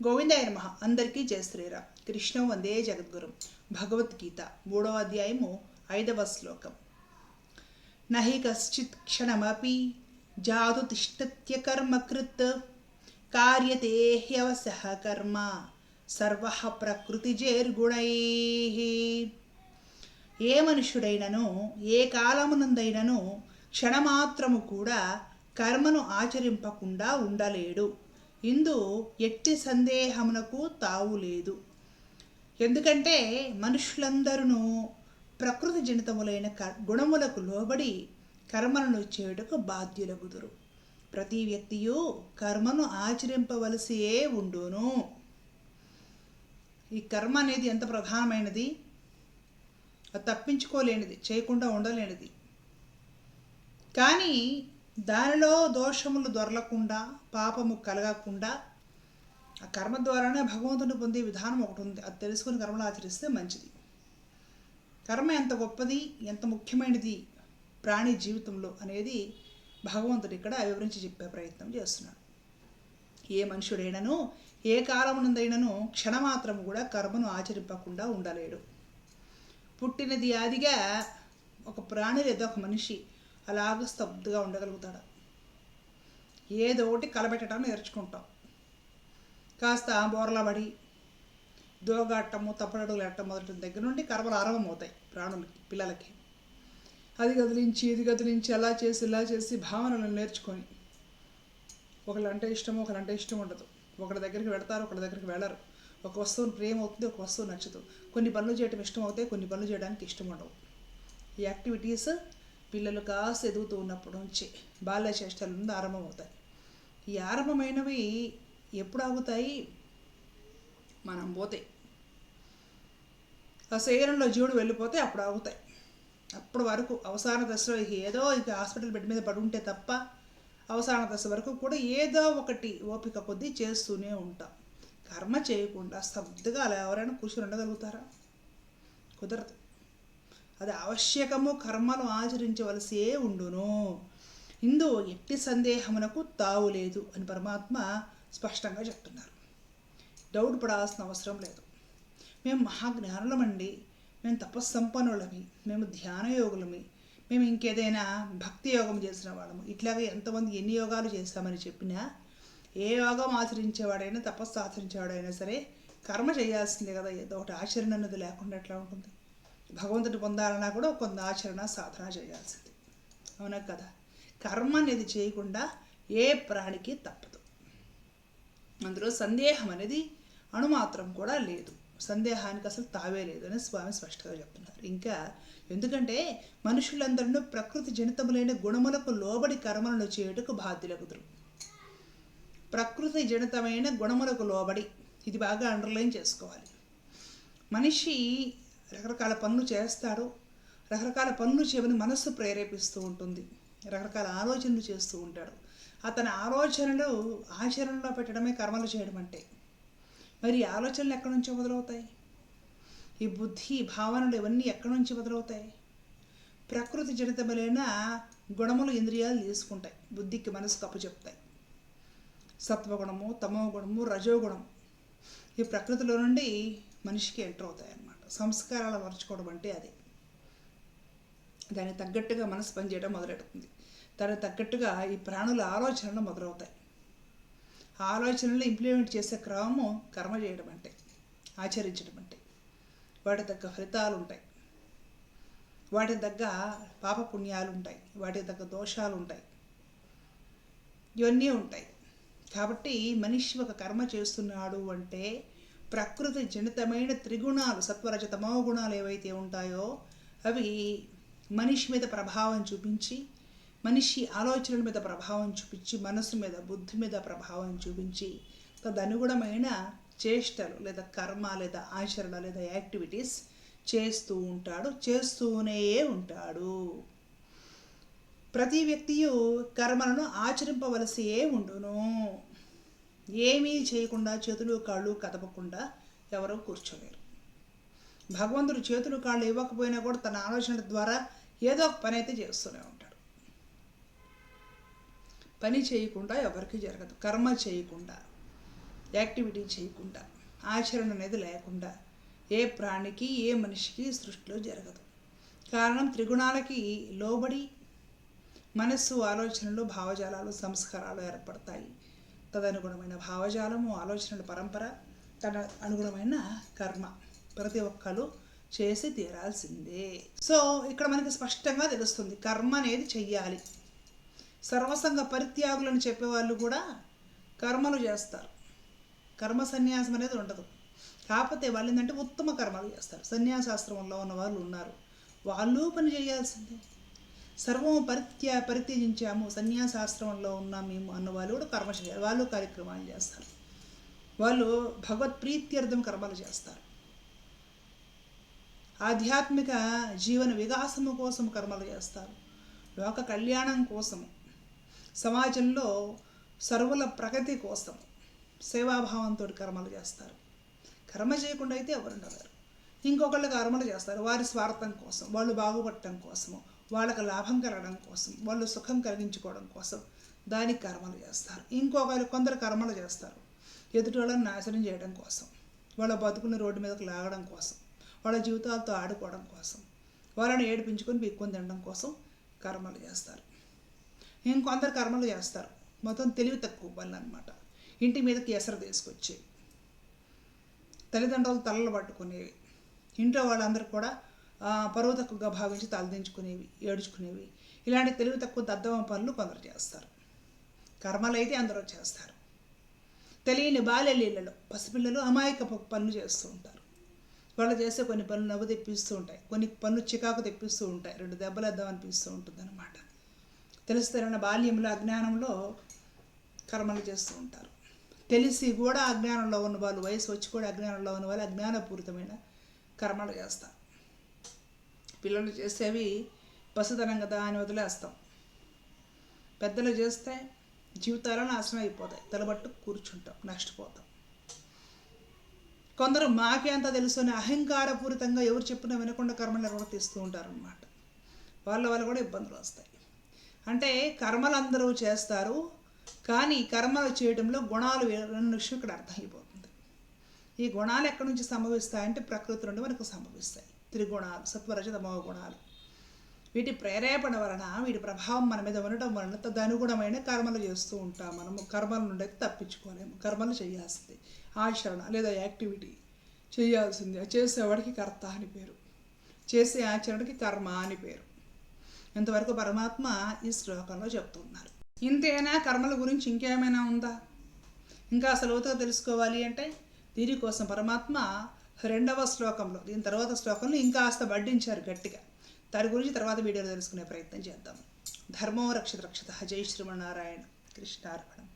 గోవిందాయ నమః. అందరికీ జయ శ్రీరామ్. కృష్ణం వందే జగద్గురుం. భగవద్గీత 3వ అధ్యాయము 5వ శ్లోకం. నహి కశ్చిత్ క్షణమపి జాతు తిష్టత్య కర్మకృత్ కార్యతే హ్యవసః కర్మ సర్వః ప్రకృతిజైర్గుణైః. ఏ మనుష్యుడైనను ఏ కాలమునందైనను క్షణమాత్రము కూడా కర్మను ఆచరింపకుండా ఉండలేడు. ఇందు ఎట్టి సందేహమునకు తావులేదు. ఎందుకంటే మనుషులందరూ ప్రకృతి జనితములైన గుణములకు లోబడి కర్మలను చేయుటకు బాధ్యులగుదురు. ప్రతి వ్యక్తియు కర్మను ఆచరింపవలసియే ఉండును. ఈ కర్మ అనేది ఎంత ప్రధానమైనది, అది తప్పించుకోలేనిది, చేయకుండా ఉండలేనిది. కానీ దానిలో దోషములు దొరలకుండా, పాపము కలగకుండా ఆ కర్మ ద్వారానే భగవంతుని పొందే విధానం ఒకటి ఉంది. అది తెలుసుకుని కర్మలు ఆచరిస్తే మంచిది. కర్మ ఎంత గొప్పది, ఎంత ముఖ్యమైనది ప్రాణి జీవితంలో అనేది భగవంతుడు ఇక్కడ వివరించి చెప్పే ప్రయత్నం చేస్తున్నాడు. ఏ మనుషుడైనను ఏ కాలమునందైనను క్షణమాత్రము కూడా కర్మను ఆచరింపకుండా ఉండలేడు. పుట్టినది ఆదిగా ఒక ప్రాణి లేదా ఒక మనిషి అలాగ స్తబ్దుగా ఉండగలుగుతాడు. ఏదో ఒకటి కలబెట్టడం నేర్చుకుంటాం. కాస్త బోర్లబడి దోగాటము తప్పడడుగులు ఎట్టడం మొదటి దగ్గర నుండి కర్మలు ఆరంభమవుతాయి ప్రాణులకి, పిల్లలకి. అది కదిలించి ఇది కదిలించి అలా చేసి ఇలా చేసి భావనలను నేర్చుకొని ఒకళ్ళంటే ఇష్టం, ఒకళ్ళంటే ఇష్టం ఉండదు. ఒకళ్ళ దగ్గరికి వెళతారు, ఒకళ్ళ దగ్గరికి వెళ్ళరు. ఒక వస్తువుని ప్రేమ అవుతుంది, ఒక వస్తువు నచ్చదు. కొన్ని పనులు చేయడం ఇష్టం అవుతాయి, కొన్ని పనులు చేయడానికి ఇష్టం ఉండవు. ఈ యాక్టివిటీస్ పిల్లలు కాస్త ఎదుగుతూ ఉన్నప్పటి నుంచి బాల్య చేష్టల నుండి ఆరంభమవుతాయి. ఈ ఆరంభమైనవి ఎప్పుడు ఆగుతాయి? మనం పోతే ఆ శరీరంలో జీవుడు వెళ్ళిపోతే అప్పుడు ఆగుతాయి. అప్పటి వరకు అవసాన దశలో ఏదో ఇక హాస్పిటల్ బెడ్ మీద పడి ఉంటే తప్ప అవసాన దశ వరకు కూడా ఏదో ఒకటి ఓపిక కొద్దీ చేస్తూనే ఉంటాం. కర్మ చేయకుండా స్తబ్దుగా అలా ఎవరైనా కూర్చొని ఉండగలుగుతారా? కుదరదు. అది ఆవశ్యకము, కర్మను ఆచరించవలసే ఉండును. ఇందు ఎట్టి సందేహమునకు తావు లేదు అని పరమాత్మ స్పష్టంగా చెప్తున్నారు. డౌట్ పడాల్సిన అవసరం లేదు. మేము మహాజ్ఞానులమండి, మేము తపస్సంపన్నులమి, మేము ధ్యానయోగులమి, మేము ఇంకేదైనా భక్తి యోగం చేసిన వాళ్ళము, ఇట్లాగే ఎంతమంది ఎన్ని యోగాలు చేస్తామని చెప్పినా ఏ యోగం ఆచరించేవాడైనా తపస్సు ఆచరించేవాడైనా సరే కర్మ చేయాల్సిందే కదా. ఏదో ఒకటి ఆచరణ అన్నది లేకుండా ఎట్లా ఉంటుంది? భగవంతుని పొందాలన్నా కూడా కొంత ఆచరణ సాధన చేయాల్సింది, అవునా కదా? కర్మ అనేది చేయకుండా ఏ ప్రాణికి తప్పదు. అందులో సందేహం అనేది అణుమాత్రం కూడా లేదు. సందేహానికి అసలు తావే లేదు అని స్వామి స్పష్టంగా చెప్తున్నారు. ఇంకా ఎందుకంటే మనుషులందరూ ప్రకృతి జనితములైన గుణములకు లోబడి కర్మలను చేయుటకు బాధ్యులగుదురు. ప్రకృతి జనితమైన గుణములకు లోబడి, ఇది బాగా అండర్లైన్ చేసుకోవాలి. మనిషి రకరకాల పనులు చేస్తాడు. రకరకాల పనులు చేయమని మనస్సు ప్రేరేపిస్తూ ఉంటుంది. రకరకాల ఆలోచనలు చేస్తూ ఉంటాడు. అతని ఆలోచనలు ఆచరణలో పెట్టడమే కర్మలు చేయడం అంటే. మరి ఈ ఆలోచనలు ఎక్కడి నుంచి మొదలవుతాయి? ఈ బుద్ధి భావనలు ఇవన్నీ ఎక్కడి నుంచి మొదలవుతాయి? ప్రకృతి జనితములైన గుణములు ఇంద్రియాలు తీసుకుంటాయి, బుద్ధికి మనసుకు అప్పచెప్తాయి. సత్వగుణము, తమో గుణము, రజోగుణం ఈ ప్రకృతిలో నుండి మనిషికి ఎంటర్ అవుతాయి అన్నమాట. సంస్కారాలు మర్చుకోవడం అంటే అదే. దానికి తగ్గట్టుగా మనసు పనిచేయడం మొదలెడుతుంది. దానికి తగ్గట్టుగా ఈ ప్రాణుల ఆలోచనలు మొదలవుతాయి. ఆ ఆలోచనలు ఇంప్లిమెంట్ చేసే క్రమము కర్మ చేయడం అంటే, ఆచరించడం అంటే. వాటి తగ్గ ఫలితాలు ఉంటాయి, వాటికి తగ్గ పాపపుణ్యాలు ఉంటాయి, వాటికి తగ్గ దోషాలు ఉంటాయి, ఇవన్నీ ఉంటాయి. కాబట్టి మనిషి ఒక కర్మ చేస్తున్నాడు అంటే ప్రకృతి జనితమైన త్రిగుణాలు, సత్వరజ తమో గుణాలు ఏవైతే ఉంటాయో అవి మనిషి మీద ప్రభావం చూపించి, మనిషి ఆలోచనల మీద ప్రభావం చూపించి, మనసు మీద, బుద్ధి మీద ప్రభావం చూపించి తదనుగుణమైన చేష్టలు లేదా కర్మ లేదా ఆచరణ లేదా యాక్టివిటీస్ చేస్తూ ఉంటాడు, చేస్తూనే ఉంటాడు. ప్రతి వ్యక్తియు కర్మలను ఆచరింపవలసియే ఉండును. ఏమీ చేయకుండా, చేతులు కాళ్ళు కదపకుండా ఎవరో కూర్చోలేరు. భగవంతుడు చేతులు కాళ్ళు ఇవ్వకపోయినా కూడా తన ఆలోచనల ద్వారా ఏదో ఒక పని అయితే చేస్తూనే ఉంటాడు. పని చేయకుండా ఎవరికి జరగదు, కర్మ చేయకుండా. యాక్టివిటీ చేయకుండా, ఆచరణ అనేది లేకుండా ఏ ప్రాణికి ఏ మనిషికి సృష్టిలో జరగదు. కారణం త్రిగుణాలకి లోబడి మనస్సు, ఆలోచనలు, భావజాలాలు, సంస్కారాలు ఏర్పడతాయి. తదనుగుణమైన భావజాలము, ఆలోచనల పరంపర, తన అనుగుణమైన కర్మ ప్రతి ఒక్కరు చేసి తీరాల్సిందే. సో ఇక్కడ మనకి స్పష్టంగా తెలుస్తుంది కర్మ అనేది చెయ్యాలి. సర్వసంగ పరిత్యాగులను చెప్పేవాళ్ళు కూడా కర్మలు చేస్తారు. కర్మ సన్యాసం అనేది ఉండదు. కాకపోతే వాళ్ళు ఏంటంటే ఉత్తమ కర్మలు చేస్తారు. సన్యాసాశ్రమంలో ఉన్న వాళ్ళు ఉన్నారు, వాళ్ళు పని చేయాల్సిందే. సర్వం పరిత్యజించాము, సన్యాసాశ్రమంలో ఉన్నాం మేము అన్న వాళ్ళు కూడా కర్మ చేయాలి. వాళ్ళు కార్యక్రమాలు చేస్తారు. వాళ్ళు భగవత్ ప్రీత్యర్థం కర్మలు చేస్తారు. ఆధ్యాత్మిక జీవన వికాసము కోసం కర్మలు చేస్తారు. లోక కళ్యాణం కోసము, సమాజంలో సర్వుల ప్రగతి కోసం సేవాభావంతో కర్మలు చేస్తారు. కర్మ చేయకుండా అయితే ఎవరు ఉండలేరు. ఇంకొకళ్ళు కర్మలు చేస్తారు వారి స్వార్థం కోసం, వాళ్ళు బాగుపడటం కోసము, వాళ్ళకి లాభం కలగడం కోసం, వాళ్ళు సుఖం కలిగించుకోవడం కోసం దానికి కర్మలు చేస్తారు. కొందరు కర్మలు చేస్తారు ఎదుటి వాళ్ళని నాశనం చేయడం కోసం, వాళ్ళ బతుకుని రోడ్డు మీదకి లాగడం కోసం, వాళ్ళ జీవితాలతో ఆడుకోవడం కోసం, వాళ్ళని ఏడిపించుకొని పీక్కొని తినడం కోసం కర్మలు చేస్తారు. ఇంకొందరు కర్మలు చేస్తారు మొత్తం తెలివి తక్కువ పనులు అనమాట. ఇంటి మీదకి ఎసరు తీసుకొచ్చేవి, తల్లిదండ్రులు తలలు పట్టుకునేవి, ఇంట్లో వాళ్ళందరూ కూడా పరువు తక్కువగా భావించి తలదించుకునేవి, ఏడుచుకునేవి. ఇలాంటి తెలివి తక్కువ దద్దమ పనులు కొందరు చేస్తారు. కర్మలు అయితే అందరూ చేస్తారు. తెలియని బాల్యలీలలో పసిపిల్లలు అమాయక పనులు చేస్తూ ఉంటారు. వాళ్ళు చేసే కొన్ని పనులు నవ్వు తెప్పిస్తూ ఉంటాయి, కొన్ని పనులు చికాకు తెప్పిస్తూ ఉంటాయి, 2 దెబ్బలు వేద్దామనిపిస్తూ ఉంటుంది అనమాట. తెలుస్తున్న బాల్యంలో అజ్ఞానంలో కర్మలు చేస్తూ ఉంటారు. తెలిసి కూడా అజ్ఞానంలో ఉన్న వాళ్ళు, వయసు వచ్చి కూడా అజ్ఞానంలో ఉన్న వాళ్ళు అజ్ఞానపూరితమైన కర్మలు చేస్తారు. పిల్లలు చేసేవి పసితనం కదా అని వదిలేస్తాం. పెద్దలు చేస్తే జీవితాలు నాశనం అయిపోతాయి, తలబట్టు కూర్చుంటాం, నష్టపోతాం. కొందరు మాకే అంత తెలుసుని అహంకారపూరితంగా ఎవరు చెప్పినా వినకుండా కర్మలు నిర్వర్తిస్తూ ఉంటారనమాట. వాళ్ళ కూడా ఇబ్బందులు వస్తాయి. అంటే కర్మలు అందరూ చేస్తారు, కానీ కర్మలు చేయడంలో గుణాలు వేరన్న విషయం ఇక్కడ అర్థమైపోతుంది. ఈ గుణాలు ఎక్కడి నుంచి సంభవిస్తాయంటే ప్రకృతి నుండి మనకు సంభవిస్తాయి. త్రిగుణాలు, సత్వరజ తమో గుణాలు. వీటి ప్రేరేపణ వలన, వీటి ప్రభావం మన మీద ఉండటం వలన తదనుగుణమైన కర్మలు చేస్తూ ఉంటాం. మనము కర్మల నుండి అయితే తప్పించుకోలేము. కర్మలు చేయాల్సింది, ఆచరణ లేదా యాక్టివిటీ చేయాల్సిందే. చేసేవాడికి కర్త అని పేరు, చేసే ఆచరణకి కర్మ అని పేరు. ఇంతవరకు పరమాత్మ ఈ శ్లోకంలో చెప్తున్నారు. ఇంతేనా? కర్మల గురించి ఇంకేమైనా ఉందా? ఇంకా అసలు లోతుగా తెలుసుకోవాలి అంటే దీనికోసం పరమాత్మ 2వ శ్లోకంలో, దీని తర్వాత శ్లోకంలో ఇంకా కాస్త వడ్డించారు గట్టిగా. దాని గురించి తర్వాత వీడియోలో తెలుసుకునే ప్రయత్నం చేద్దాం. ధర్మో రక్షిత రక్షిత. జై శ్రీమన్నారాయణ. కృష్ణార్పణం.